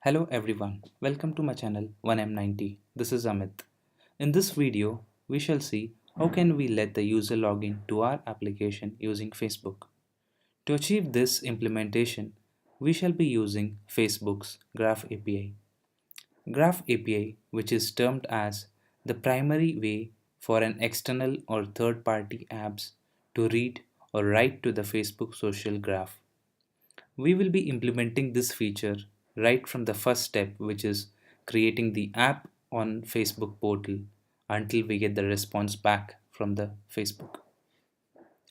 Hello everyone, welcome to my channel 1M90. This is Amit. In this video, we shall see how can we let the user log in to our application using Facebook. To achieve this implementation, we shall be using Facebook's Graph API. Graph API, which is termed as the primary way for an external or third-party apps to read or write to the Facebook social graph. We will be implementing this feature right from the first step, which is creating the app on Facebook portal until we get the response back from the Facebook.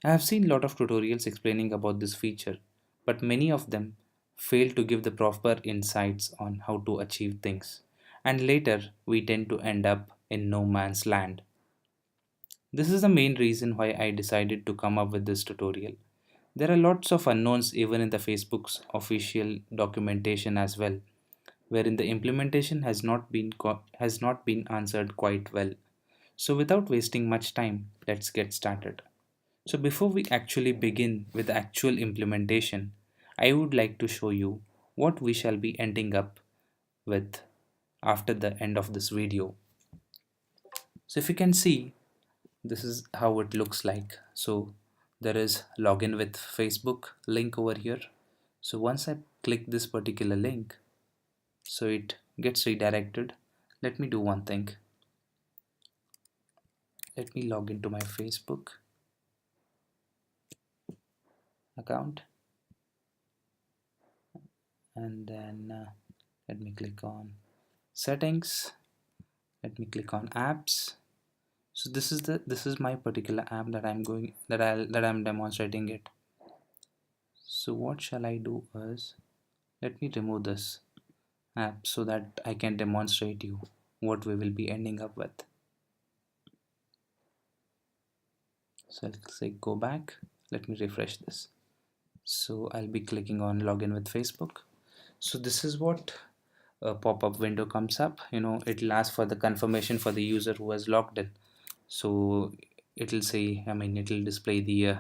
I have seen a lot of tutorials explaining about this feature, but many of them fail to give the proper insights on how to achieve things. And later, we tend to end up in no man's land. This is the main reason why I decided to come up with this tutorial. There are lots of unknowns even in the Facebook's official documentation as well, wherein the implementation has not been answered quite well. So without wasting much time, let's get started. So before we actually begin with the actual implementation, I would like to show you what we shall be ending up with after the end of this video. So if you can see, this is how it looks like. So there is login with Facebook link over here. So once I click this particular link, so it gets redirected. Let me do one thing. Let me log into my Facebook account, and then let me click on settings. Let me click on apps. So this is my particular app that I'm demonstrating it. So what shall I do is, let me remove this app so that I can demonstrate you what we will be ending up with. So I'll say go back. Let me refresh this. So I'll be clicking on login with Facebook. So this is what a pop-up window comes up. It'll ask for the confirmation for the user who has logged in. So it'll say, it'll display the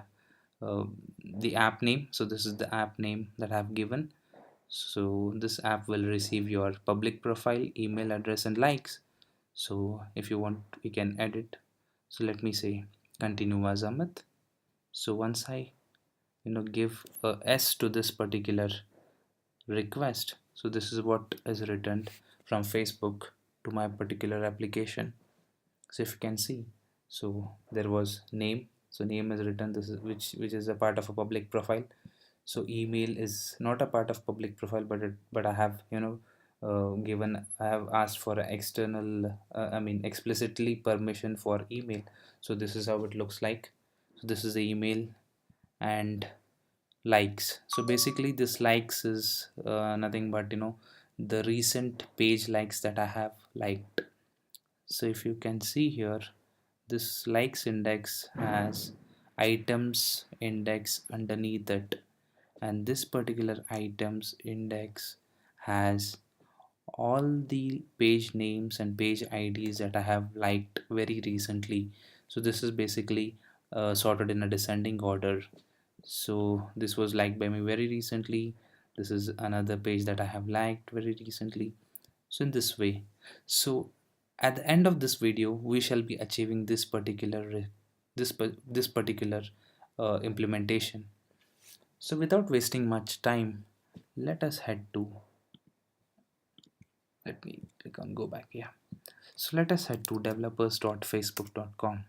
app name. So this is the app name that I've given. So this app will receive your public profile, email address, and likes. So if you want, we can edit. So let me say continue as Amit. So once I give a S to this particular request, so this is what is returned from Facebook to my particular application. So if you can see, so there was name, so name is written, this is which is a part of a public profile. So email is not a part of public profile, but I have I have asked for an external explicitly permission for email. So this is how it looks like. So this is the email and likes. So basically this likes is nothing but the recent page likes that I have liked. So if you can see here, this likes index has items index underneath it, and this particular items index has all the page names and page IDs that I have liked very recently. So this is basically sorted in a descending order. So this was liked by me very recently. This is another page that I have liked very recently. So in this way, so at the end of this video, we shall be achieving this particular implementation. So without wasting much time, let us head to, let me click on go back. Yeah, so let us head to developers.facebook.com.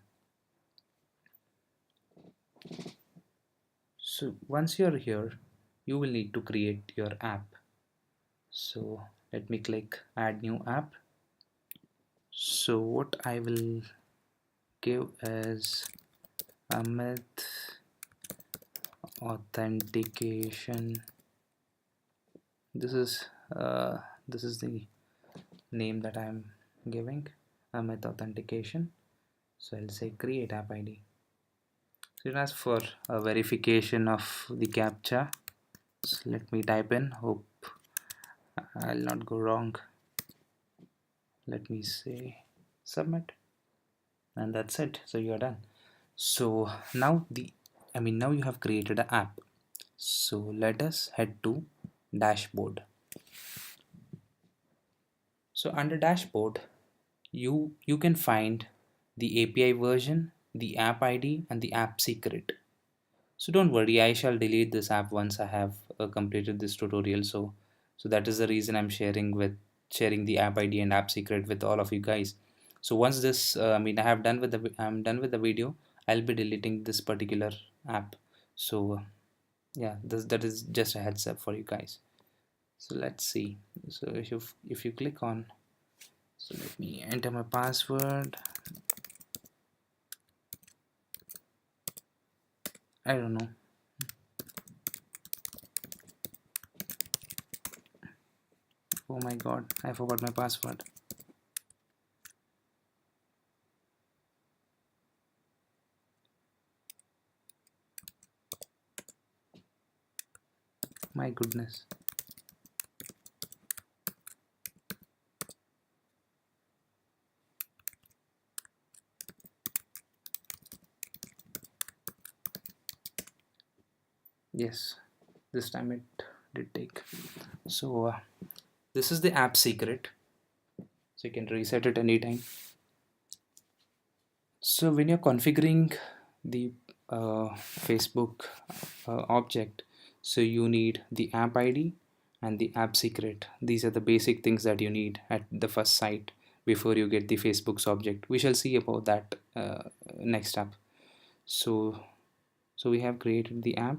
So once you're here, you will need to create your app. So let me click add new app. So what I will give is Amit authentication. This is the name that I'm giving, Amit authentication. So I'll say create app ID. So it asks for a verification of the captcha. So let me type in, hope I'll not go wrong. Let me say submit, and that's it. So you're done. So now now you have created an app. So let us head to dashboard. So under dashboard, you can find the API version, the app ID, and the app secret. So don't worry, I shall delete this app once I have completed this tutorial. So that is the reason I'm sharing the app ID and app secret with all of you guys. So once this, I mean, I'm done with the video, I'll be deleting this particular app. So yeah, that is just a heads up for you guys. So let's see. So if you click on, so let me enter my password. I don't know. Oh my god, I forgot my password. My goodness. Yes, this time it did take. So this is the app secret, so you can reset it anytime. So when you're configuring the Facebook object, so you need the app ID and the app secret. These are the basic things that you need at the first site before you get the Facebook's object. We shall see about that next up. So we have created the app.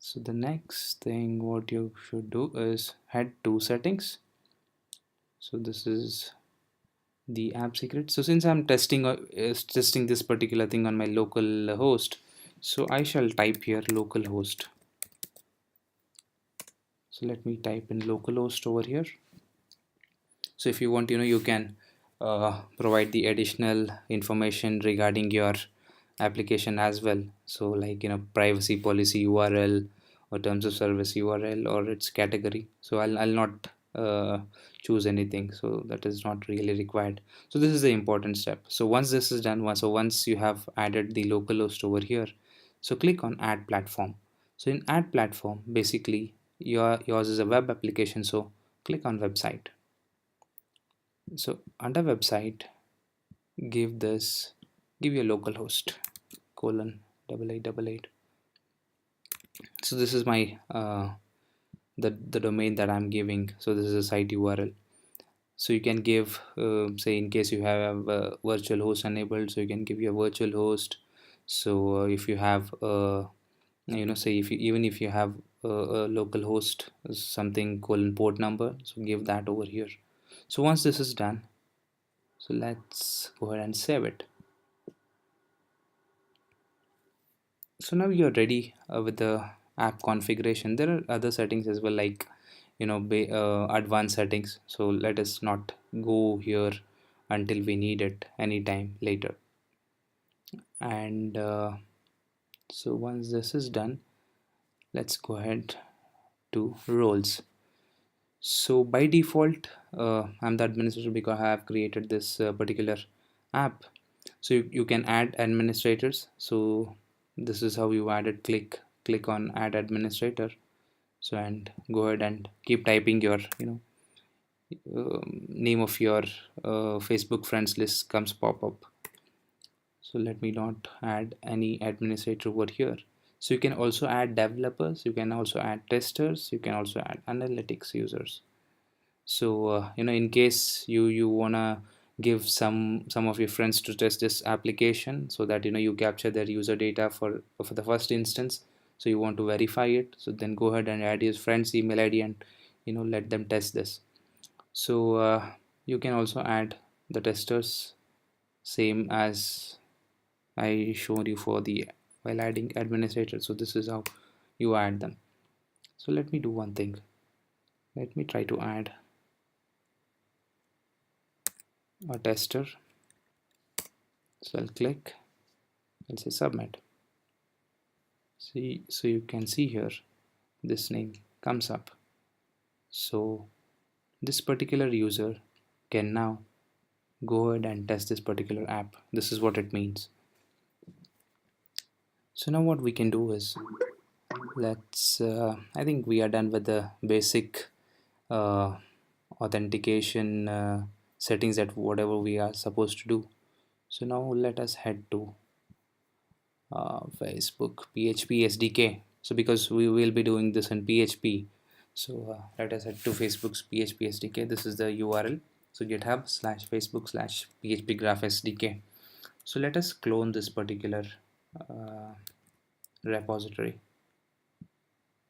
So the next thing what you should do is head to settings. So this is the app secret. So since I'm testing this particular thing on my local host, so I shall type here localhost. So let me type in localhost over here. So if you want, you can provide the additional information regarding your application as well. So like privacy policy URL or terms of service URL or its category. So I'll not choose anything, so that is not really required. So this is the important step. So once this is done, once you have added the localhost over here, so click on add platform. So in add platform, basically yours is a web application, so click on website. So under website, give your localhost colon 8888. So this is my the domain that I'm giving. So this is a site URL. So you can give say in case you have a virtual host enabled, so you can give your virtual host. So if you have say even if you have a local host something colon port number, so give that over here. So once this is done, so let's go ahead and save it. So now you're ready with the app configuration. There are other settings as well, like advanced settings. So let us not go here until we need it anytime later. And so once this is done, let's go ahead to roles. So by default, I'm the administrator because I have created this particular app. So you can add administrators. So this is how you add it. Click on add administrator. So and go ahead and keep typing your name of your Facebook friends list comes pop up. So let me not add any administrator over here. So you can also add developers, you can also add testers, you can also add analytics users. So in case you wanna give some of your friends to test this application, so that you capture their user data for the first instance, so you want to verify it, so then go ahead and add his friend's email ID and let them test this. So you can also add the testers, same as I showed you for the while adding administrator. So this is how you add them. So let me do one thing. Let me try to add a tester. So I'll click, I'll say submit. See, so you can see here this name comes up. So this particular user can now go ahead and test this particular app. This is what it means. So now what we can do is, I think we are done with the basic authentication settings, that whatever we are supposed to do. So now let us head to Facebook PHP SDK. So because we will be doing this in PHP, so let us head to Facebook's PHP SDK. This is the URL. So github/facebook/PHP Graph SDK. So let us clone this particular uh, repository.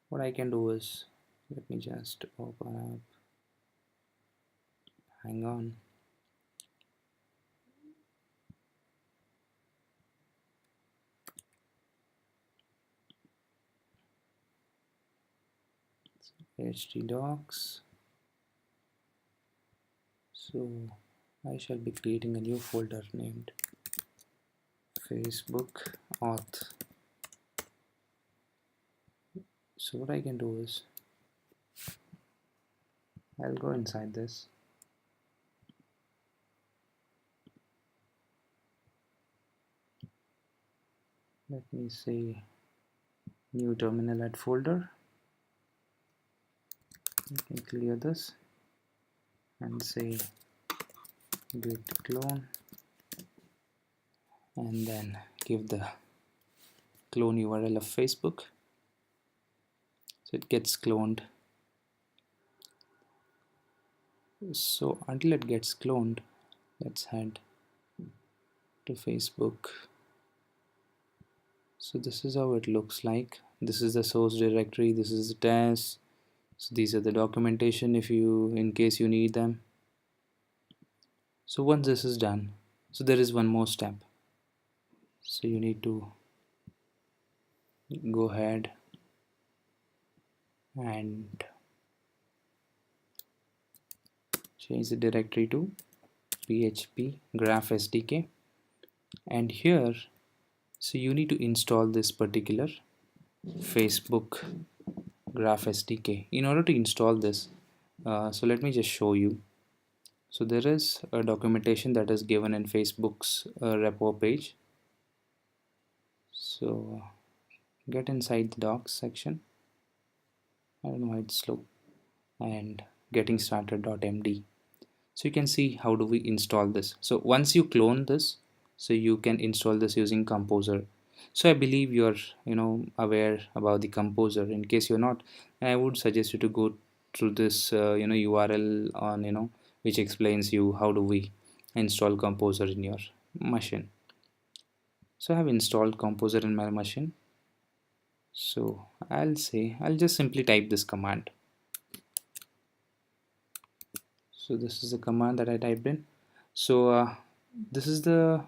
What I can do is, let me just open up, hang on. htdocs. So I shall be creating a new folder named Facebook auth. So what I can do is, I'll go inside this. Let me say new terminal at folder. You can clear this and say git clone, and then give the clone URL of Facebook. So it gets cloned. So until it gets cloned, let's head to Facebook. So this is how it looks like. This is the source directory, this is the test. So these are the documentation if you, in case you need them. So once this is done, so there is one more step. So you need to go ahead and change the directory to PHP Graph SDK, and here, so you need to install this particular Facebook Graph SDK. In order to install this, so let me just show you. So there is a documentation that is given in Facebook's repo page. So get inside the docs section. I don't know why it's slow. And getting started.md. So you can see how do we install this. So once you clone this, so you can install this using Composer. So I believe you're aware about the Composer. In case you're not, I would suggest you to go through this URL on which explains you how do we install Composer in your machine. So I have installed Composer in my machine. So I'll just simply type this command. So this is the command that I typed in. So this is the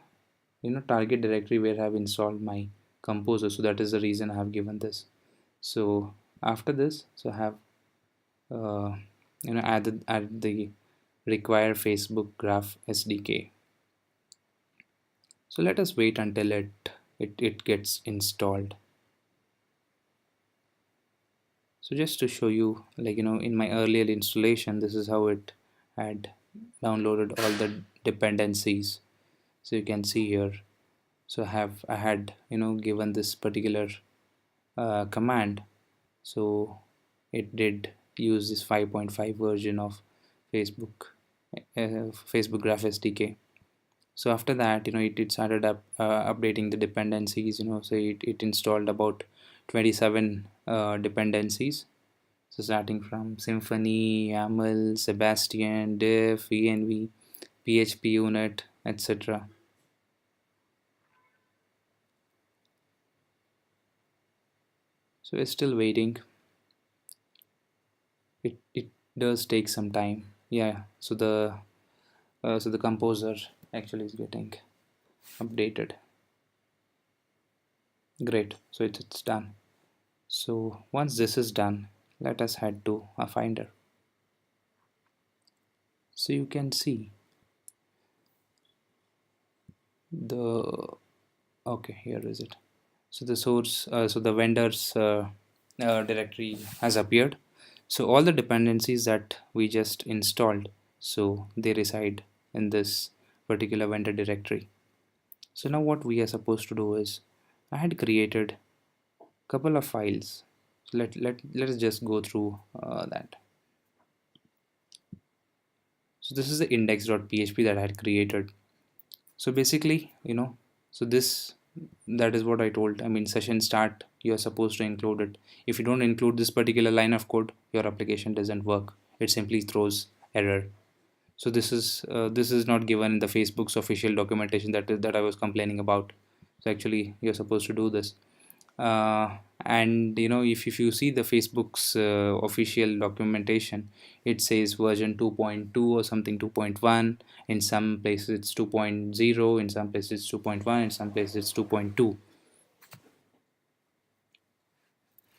target directory where I have installed my Composer. So that is the reason I have given this. So after this, so I have added the required Facebook Graph SDK. So let us wait until it gets installed. So just to show you, in my earlier installation, this is how it had downloaded all the dependencies. So you can see here, so I had given this particular command, so it did use this 5.5 version of Facebook Facebook Graph SDK. So after that, it started updating the dependencies. So it installed about 27 dependencies. So starting from Symfony, YAML, Sebastian, diff, env, PHP unit, etc. So we're still waiting. It does take some time. Yeah. So the Composer actually is getting updated. Great. So it's done. So once this is done, let us head to a Finder. So you can see the, okay, here is it. So the source, so the vendors directory has appeared. So all the dependencies that we just installed, so they reside in this particular vendor directory. So now what we are supposed to do is, I had created a couple of files. So let us just go through that. So this is the index.php that I had created. So basically, so that is what I told. I mean, session start, you're supposed to include it. If you don't include this particular line of code, your application doesn't work. It simply throws error. So this is not given in the Facebook's official documentation that I was complaining about. So actually, you're supposed to do this. And if you see the Facebook's official documentation, it says version 2.2 or something, 2.1. In some places it's 2.0, in some places it's 2.1, in some places it's 2.2.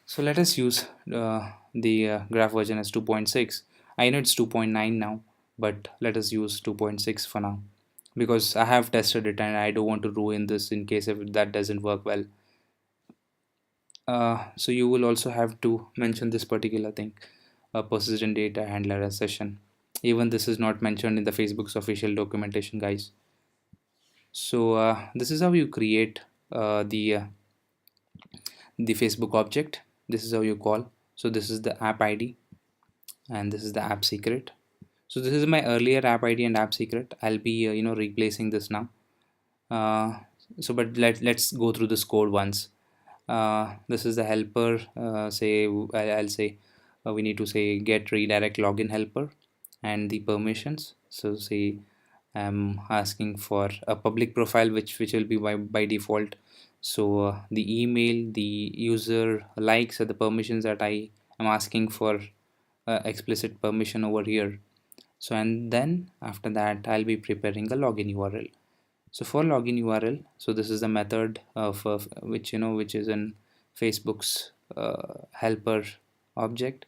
So let us use the graph version as 2.6. I know it's 2.9 now, but let us use 2.6 for now, because I have tested it and I don't want to ruin this in case if that doesn't work well. So you will also have to mention this particular thing, persistent data handler as session. Even this is not mentioned in the Facebook's official documentation, guys. So this is how you create the Facebook object. This is how you call. So this is the app ID and this is the app secret. So this is my earlier app ID and app secret. I'll be replacing this now. So but let's go through this code once. This is the helper. I'll say we need to say get redirect login helper and the permissions. So say I'm asking for a public profile which will be by default. So the email, the user likes are the permissions that I am asking for, explicit permission over here. So and then after that I'll be preparing a login URL. So for login URL, so this is the method of which is in Facebook's helper object.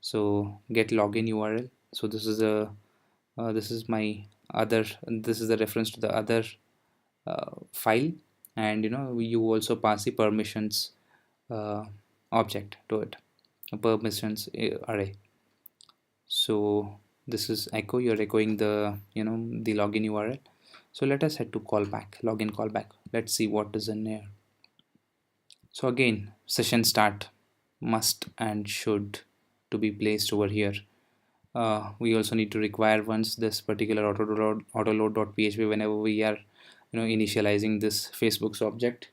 So get login URL. So this is my other, this is the reference to the other file, and you also pass the permissions object to it, a permissions array. So this is echo, you're echoing the the login URL. So let us head to callback, login callback. Let's see what is in here. So again, session start must and should to be placed over here. We also need to require once this particular autoload.php whenever we are initializing this Facebook's object.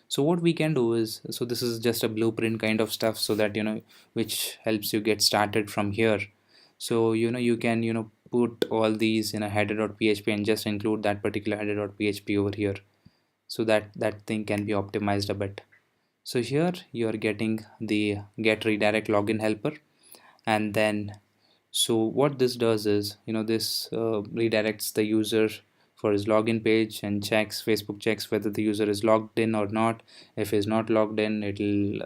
So what we can do is, so this is just a blueprint kind of stuff, so that which helps you get started from here. So you can put all these in a header.php and just include that particular header.php over here, so that thing can be optimized a bit. So here you are getting the get redirect login helper, and then so what this does is this redirects the user for his login page and checks, Facebook checks whether the user is logged in or not. If he's not logged in, it'll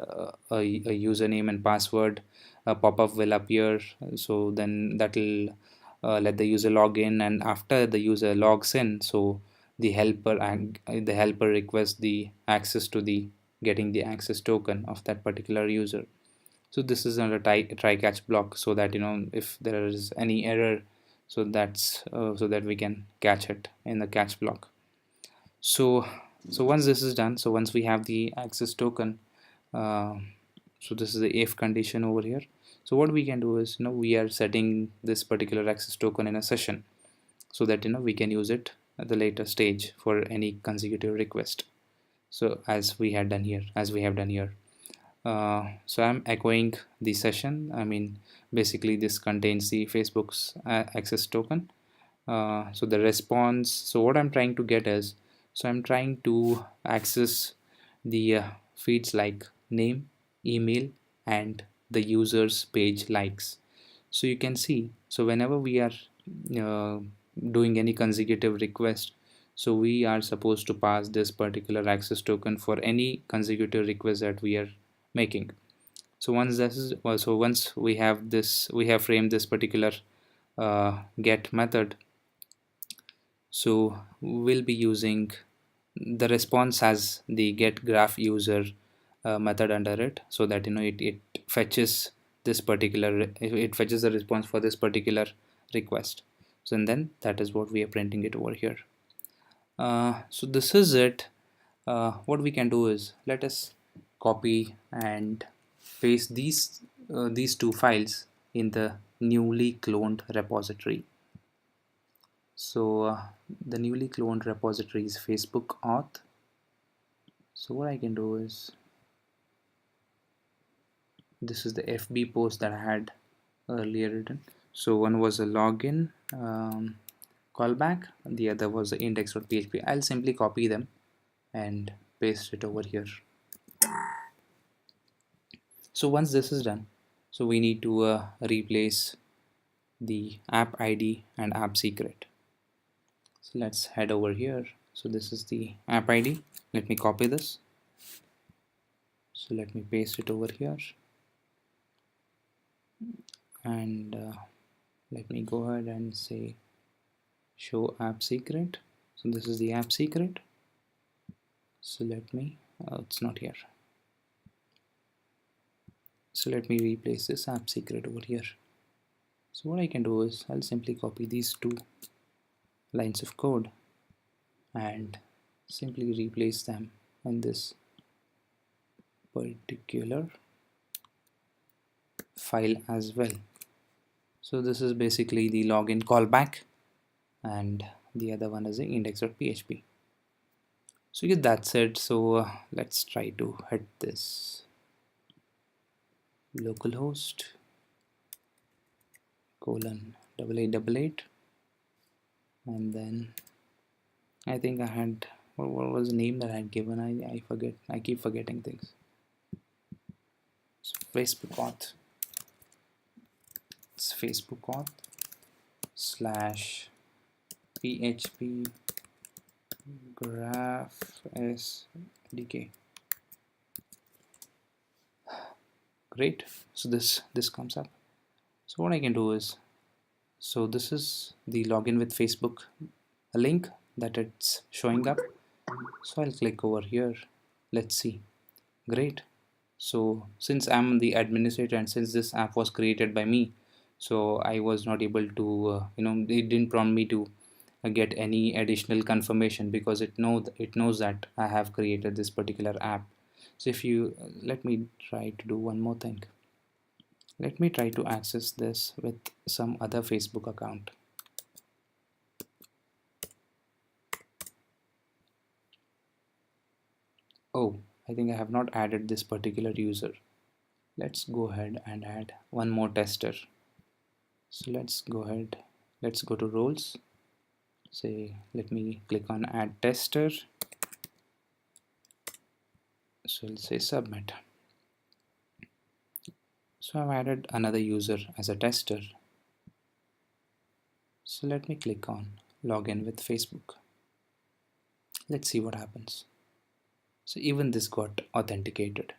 a username and password pop-up will appear. So then that will let the user log in, and after the user logs in, so the helper requests the access to the getting the access token of that particular user. So this is not a try catch block, so that if there is any error, so that's so that we can catch it in the catch block. So once this is done, so once we have the access token, uh, so this is the if condition over here. So what we can do is we are setting this particular access token in a session, so that we can use it at the later stage for any consecutive request. So as we have done here. So I'm echoing the session. I mean, basically this contains the Facebook's access token. So the response, so what I'm trying to get is, so I'm trying to access the feeds like name, email, and the user's page likes. So you can see, so whenever we are uh, doing any consecutive request, so we are supposed to pass this particular access token for any consecutive request that we are making. So once we have this, we have framed this particular get method. So we'll be using the response as the get graph user method under it, so that it fetches this particular, it fetches the response for this particular request. So and then that is what we are printing it over here. So this is it. What we can do is, let us copy and paste these two files in the newly cloned repository. So the newly cloned repository is Facebook auth. So what I can do is, this is the FB post that I had earlier written. So one was a login callback, the other was the index.php. I'll simply copy them and paste it over here. So once this is done, so we need to replace the app ID and app secret. So let's head over here. So this is the app ID. Let me copy this. So let me paste it over here, and let me go ahead and say show app secret. So this is the app secret. So let me, it's not here. So let me replace this app secret over here. So what I can do is I'll simply copy these two lines of code and simply replace them in this particular file as well. So this is basically the login callback, and the other one is the index.php. So yeah, that's it. So let's try to hit this localhost :8888, and then I think I had, what was the name that I had given? I forget. I keep forgetting things. So Facebook auth. It's Facebook auth / PHP Graph SDK. Great. So this comes up. So what I can do is, so this is the login with Facebook, a link that it's showing up. So I'll click over here. Let's see. Great. So since I'm the administrator and since this app was created by me, so I was not able to it didn't prompt me to get any additional confirmation, because it knows that I have created this particular app. So if you let me try to do one more thing. Let me try to access this with some other Facebook account. Oh, I think I have not added this particular user. Let's go ahead and add one more tester. So let's go ahead, let's go to roles. Say, let me click on add tester. So I'll say submit. So I've added another user as a tester. So let me click on login with Facebook. Let's see what happens. So even this got authenticated,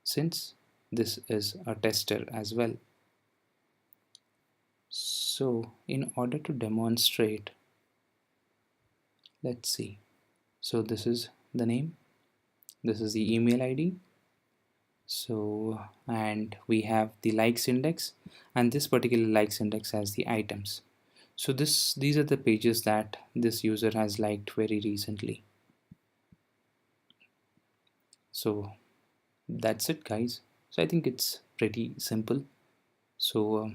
since this is a tester as well. So in order to demonstrate, let's see. So this is the name, this is the email ID. So, and we have the likes index, and this particular likes index has the items. So these are the pages that this user has liked very recently. So that's it, guys. So I think it's pretty simple. So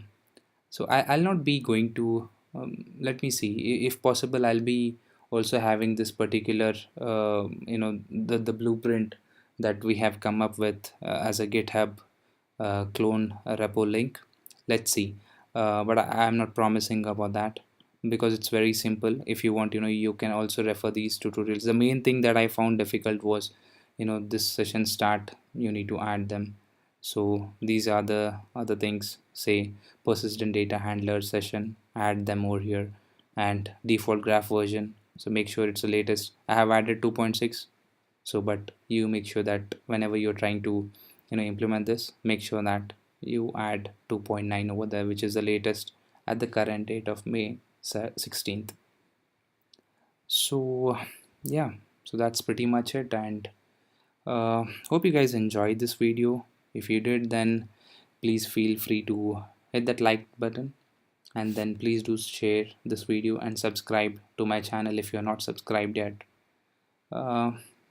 I'll not be going to let me see, if possible I'll be also having this particular the blueprint that we have come up with as a GitHub clone repo link. Let's see, but I'm not promising about that, because it's very simple. If you want, you can also refer these tutorials. The main thing that I found difficult was, this session start, you need to add them. So these are the other things, say persistent data handler session, add them over here, and default graph version. So make sure it's the latest. I have added 2.6. So but you make sure that whenever you're trying to implement this, make sure that you add 2.9 over there, which is the latest at the current date of May 16th. So yeah, so that's pretty much it, and hope you guys enjoyed this video. If you did, then please feel free to hit that like button, and then please do share this video and subscribe to my channel if you're not subscribed yet.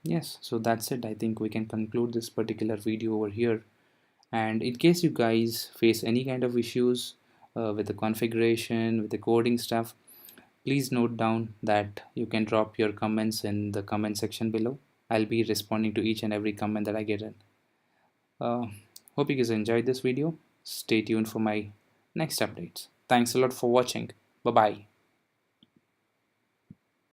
Yes, so that's it. I think we can conclude this particular video over here, and in case you guys face any kind of issues with the configuration, with the coding stuff, Please note down that you can drop your comments in the comment section below. I'll be responding to each and every comment that I get in. uh, Hope you guys enjoyed this video. Stay tuned for my next updates. Thanks a lot for watching. Bye bye.